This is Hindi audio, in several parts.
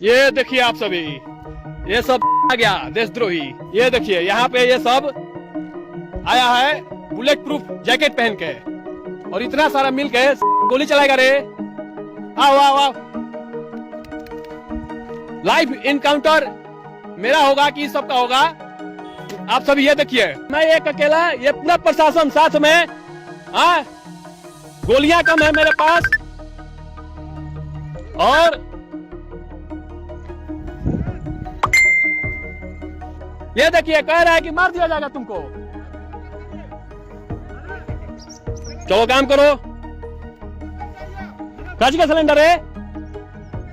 ये देखिए आप सभी, ये सब आ गया देशद्रोही। ये देखिए यहाँ पे ये सब आया है बुलेट प्रूफ जैकेट पहन के, और इतना सारा मिल के गोली चलाएगा रे। आओ आओ आओ, लाइव इनकाउंटर मेरा होगा कि सबका होगा। आप सभी ये देखिए, मैं एक अकेला, ये पूरा प्रशासन साथ में। गोलियां कम है मेरे पास, और ये देखिए कह रहा है कि मार दिया जाएगा तुमको। चलो काम करो। काजी का सिलेंडर है,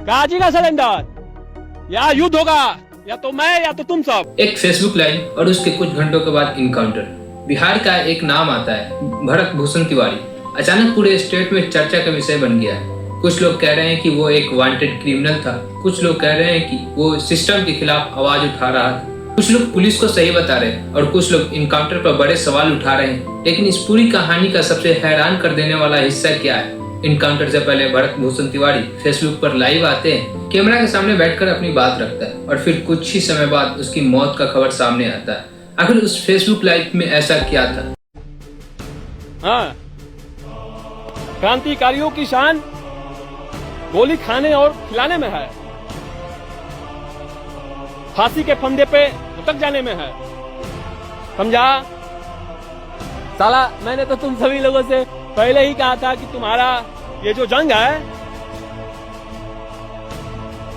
काजी का सिलेंडर। या युद्ध होगा, या तो मैं या तो तुम सब। एक फेसबुक लाइव और उसके कुछ घंटों के बाद इनकाउंटर। बिहार का एक नाम आता है, भरत भूषण तिवारी। अचानक पूरे स्टेट में चर्चा का विषय बन गया है। कुछ लोग कह रहे हैं कि वो एक वांटेड क्रिमिनल था, कुछ लोग कह रहे हैं कि वो सिस्टम के खिलाफ आवाज उठा रहा था, कुछ लोग पुलिस को सही बता रहे हैं और कुछ लोग इनकाउंटर पर बड़े सवाल उठा रहे हैं। लेकिन इस पूरी कहानी का सबसे हैरान कर देने वाला हिस्सा क्या है? इनकाउंटर से पहले भरत भूषण तिवारी फेसबुक पर लाइव आते हैं, कैमरा के सामने बैठकर अपनी बात रखता है और फिर कुछ ही समय बाद उसकी मौत का खबर सामने आता है। आखिर उस फेसबुक लाइव में ऐसा क्या था? हाँ, क्रांतिकारियों की शान गोली खाने और खिलाने में है, फांसी के फंदे पे उतक जाने में है, समझा? साला मैंने तो तुम सभी लोगों से पहले ही कहा था कि तुम्हारा ये जो जंग है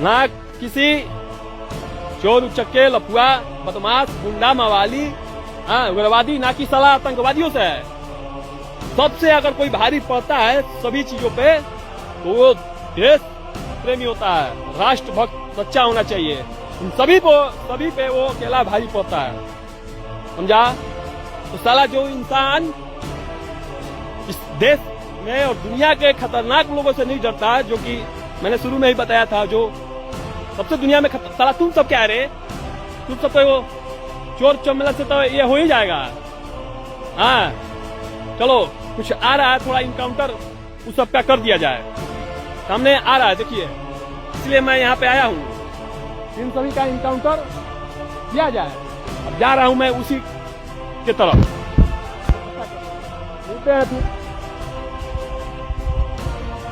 ना किसी चोर उचक्के लफुआ बदमाश गुंडा मवाली उग्रवादी ना कि साला आतंकवादियों से है। सबसे अगर कोई भारी पड़ता है सभी चीजों पे तो वो देश प्रेमी होता है, राष्ट्रभक्त सच्चा होना चाहिए। सभी पे वो अकेला भारी पड़ता है, समझा? तो साला जो इंसान इस देश में और दुनिया के खतरनाक लोगों से नहीं डरता है, जो कि मैंने शुरू में ही बताया था, जो सबसे दुनिया में साला तुम सब क्या रे, तुम सब तो वो चोर चमेला से तो ये हो ही जाएगा। हाँ चलो, कुछ आ रहा है, थोड़ा इनकाउंटर उस सब का कर दिया जाए, सामने आ रहा है देखिए, इसलिए मैं यहाँ पे आया हूँ। इन सभी का इनकाउंटर किया जाए। अब जा रहा हूं मैं उसी के तरफ।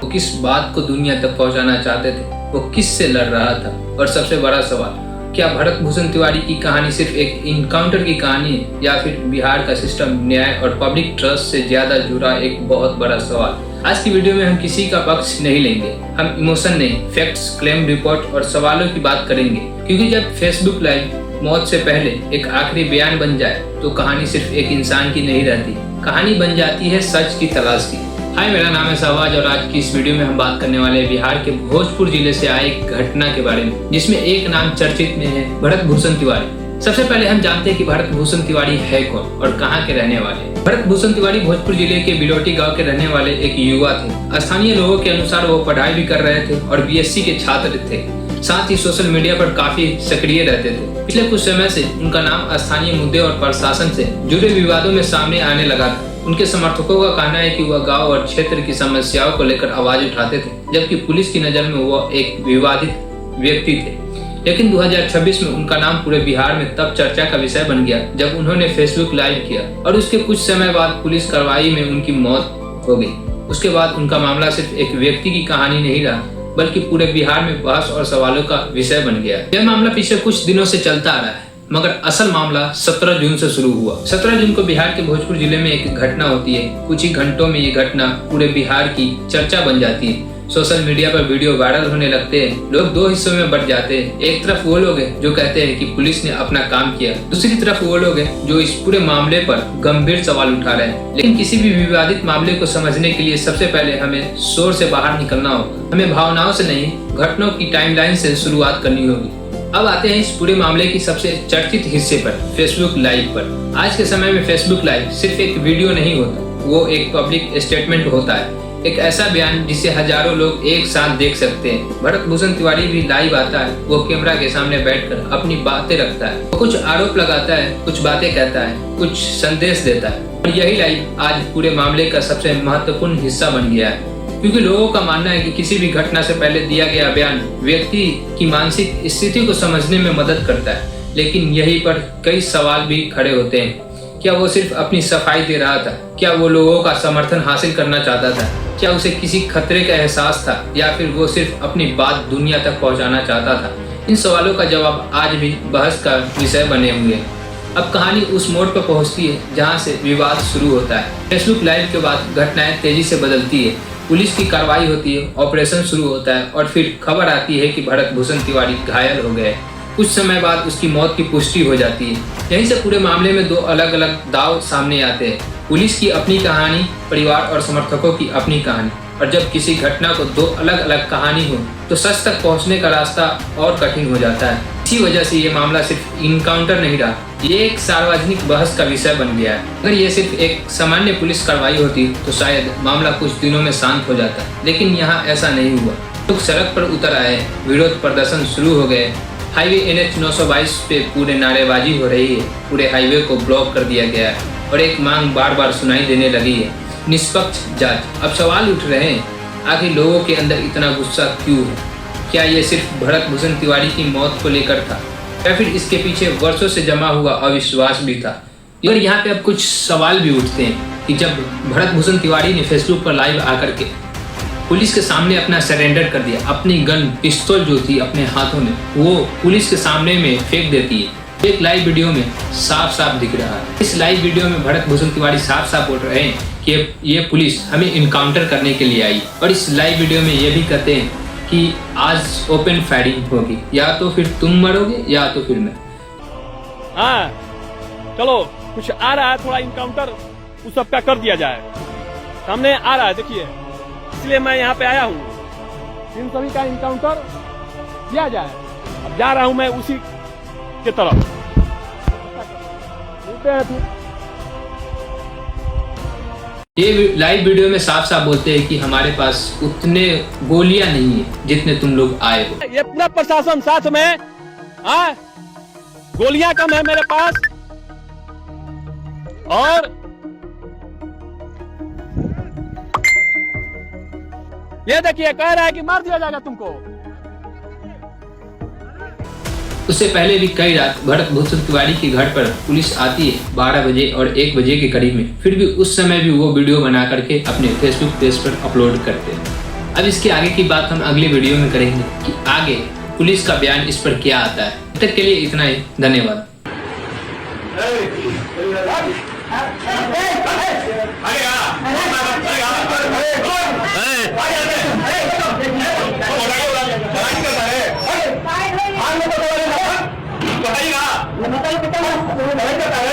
वो किस बात को दुनिया तक पहुंचाना चाहते थे, वो किस से लड़ रहा था, और सबसे बड़ा सवाल, क्या भरत भूषण तिवारी की कहानी सिर्फ एक इनकाउंटर की कहानी है या फिर बिहार का सिस्टम न्याय और पब्लिक ट्रस्ट से ज्यादा जुड़ा एक बहुत बड़ा सवाल? आज की वीडियो में हम किसी का पक्ष नहीं लेंगे, हम इमोशन नहीं, फैक्ट्स, क्लेम रिपोर्ट और सवालों की बात करेंगे। क्योंकि जब फेसबुक लाइव मौत से पहले एक आखिरी बयान बन जाए तो कहानी सिर्फ एक इंसान की नहीं रहती, कहानी बन जाती है सच की तलाश की। हाय, मेरा नाम है सहवाज और आज की इस वीडियो में हम बात करने वाले हैं बिहार के भोजपुर जिले से आए एक घटना के बारे में, जिसमें एक नाम चर्चित में है, भरत भूषण तिवारी। सबसे पहले हम जानते हैं कि भरत भूषण तिवारी है कौन और कहाँ के रहने वाले। भरत भूषण तिवारी भोजपुर जिले के बिलोटी गांव के रहने वाले एक युवा थे। स्थानीय लोगों के अनुसार वो पढ़ाई भी कर रहे थे और बीएससी के छात्र थे, साथ ही सोशल मीडिया पर काफी सक्रिय रहते थे। पिछले कुछ समय से उनका नाम स्थानीय मुद्दे और प्रशासन से जुड़े विवादों में सामने आने लगा था। उनके समर्थकों का कहना है कि वह गांव और क्षेत्र की समस्याओं को लेकर आवाज उठाते थे, जबकि पुलिस की नजर में वह एक विवादित व्यक्ति थे। लेकिन 2026 में उनका नाम पूरे बिहार में तब चर्चा का विषय बन गया जब उन्होंने फेसबुक लाइव किया और उसके कुछ समय बाद पुलिस कार्रवाई में उनकी मौत हो गई। उसके बाद उनका मामला सिर्फ एक व्यक्ति की कहानी नहीं रहा, बल्कि पूरे बिहार में बहस और सवालों का विषय बन गया। यह मामला पिछले कुछ दिनों से चलता आ रहा है, मगर असल मामला 17 जून से शुरू हुआ। 17 जून को बिहार के भोजपुर जिले में एक घटना होती है। कुछ ही घंटों में ये घटना पूरे बिहार की चर्चा बन जाती है। सोशल मीडिया पर वीडियो वायरल होने लगते हैं। लोग दो हिस्सों में बंट जाते हैं। एक तरफ वो लोग हैं जो कहते हैं कि पुलिस ने अपना काम किया, दूसरी तरफ वो लोग हैं जो इस पूरे मामले पर गंभीर सवाल उठा रहे हैं। लेकिन किसी भी विवादित मामले को समझने के लिए सबसे पहले हमें शोर से बाहर निकलना होगा। हमें भावनाओं से नहीं, घटनाओं की टाइमलाइन से शुरुआत करनी होगी। अब आते हैं इस पूरे मामले की सबसे चर्चित हिस्से पर, फेसबुक लाइव पर। आज के समय में फेसबुक लाइव सिर्फ एक वीडियो नहीं होता, वो एक पब्लिक स्टेटमेंट होता है, एक ऐसा बयान जिसे हजारों लोग एक साथ देख सकते हैं। भरत भूषण तिवारी भी लाइव आता है, वो कैमरा के सामने बैठकर अपनी बातें रखता है, वो कुछ आरोप लगाता है, कुछ बातें कहता है, कुछ संदेश देता है। और यही लाइव आज पूरे मामले का सबसे महत्वपूर्ण हिस्सा बन गया है। क्योंकि लोगों का मानना है कि किसी भी घटना से पहले दिया गया बयान व्यक्ति की मानसिक स्थिति को समझने में मदद करता है। लेकिन यहीं पर कई सवाल भी खड़े होते हैं। क्या वो सिर्फ अपनी सफाई दे रहा था? क्या वो लोगों का समर्थन हासिल करना चाहता था? क्या उसे किसी खतरे का एहसास था, या फिर वो सिर्फ अपनी बात दुनिया तक पहुंचाना चाहता था? इन सवालों का जवाब आज भी बहस का विषय बने हुए हैं। अब कहानी उस मोड़ पर पहुंचती है जहां से विवाद शुरू होता है। फेसबुक लाइव के बाद घटनाएं तेजी से बदलती है, पुलिस की कार्रवाई होती है, ऑपरेशन शुरू होता है और फिर खबर आती है कि भरत भूषण तिवारी घायल हो गए। कुछ समय बाद उसकी मौत की पुष्टि हो जाती है। यहीं से पूरे मामले में दो अलग अलग दाव सामने आते हैं, पुलिस की अपनी कहानी, परिवार और समर्थकों की अपनी कहानी। और जब किसी घटना को दो अलग अलग कहानी हो तो सच तक पहुंचने का रास्ता और कठिन हो जाता है। इसी वजह से ये मामला सिर्फ इनकाउंटर नहीं रहा, ये एक सार्वजनिक बहस का विषय बन गया है। अगर ये सिर्फ एक सामान्य पुलिस कार्रवाई होती तो शायद मामला कुछ दिनों में शांत हो जाता, लेकिन यहाँ ऐसा नहीं हुआ। लोग सड़क पर उतर आए, विरोध प्रदर्शन शुरू हो गए। हाईवे NH 922 पे पूरे नारेबाजी हो रही है, पूरे हाईवे को ब्लॉक कर दिया गया है और एक मांग बार बार सुनाई देने लगी है, निष्पक्ष जांच। अब सवाल उठ रहे हैं, आखिर लोगों के अंदर इतना गुस्सा क्यों है? क्या ये सिर्फ भरत भूषण तिवारी की मौत को लेकर था, या फिर इसके पीछे वर्षों से जमा हुआ अविश्वास भी था? और यहाँ पे अब कुछ सवाल भी उठते हैं कि जब भरत भूषण तिवारी ने फेसबुक पर लाइव आकर के पुलिस के सामने अपना सरेंडर कर दिया, अपनी गन पिस्तौल जो थी अपने हाथों में वो पुलिस के सामने में फेंक देती है। एक लाइव वीडियो में साफ साफ दिख रहा है। इस लाइव वीडियो में भरत भूषण तिवारी साफ साफ बोल रहे हैं कि ये पुलिस हमें इनकाउंटर करने के लिए आई, और इस लाइव वीडियो में ये भी कहते हैं कि आज ओपन फायरिंग होगी, या तो फिर तुम मरोगे या तो फिर मैं। हाँ चलो, कुछ आ रहा है, थोड़ा इनकाउंटर उस सबका कर दिया जाए, सामने आ रहा है देखिए, इसलिए मैं यहाँ पे आया हूँ। इन सभी का इनकाउंटर किया जाए। अब जा रहा हूँ मैं उसी के तरफ। मिलते हैं फिर। ये लाइव वीडियो में साफ साफ बोलते हैं कि हमारे पास उतने गोलियां नहीं है जितने तुम लोग आए हो। ये पूरा प्रशासन साथ में, हाँ गोलियां कम है मेरे पास, और ये देखिए कह रहा है कि मार दिया जाएगा तुमको। उससे पहले भी कई रात भरत भूषण तिवारी के घर पर पुलिस आती है 12 बजे और 1 बजे के करीब में, फिर भी उस समय भी वो वीडियो बना करके अपने फेसबुक पेज पर अपलोड करते हैं। अब इसके आगे की बात हम अगले वीडियो में करेंगे कि आगे पुलिस का बयान इस पर क्या आता है। तब तक के लिए इतना ही, धन्यवाद। बताइएगा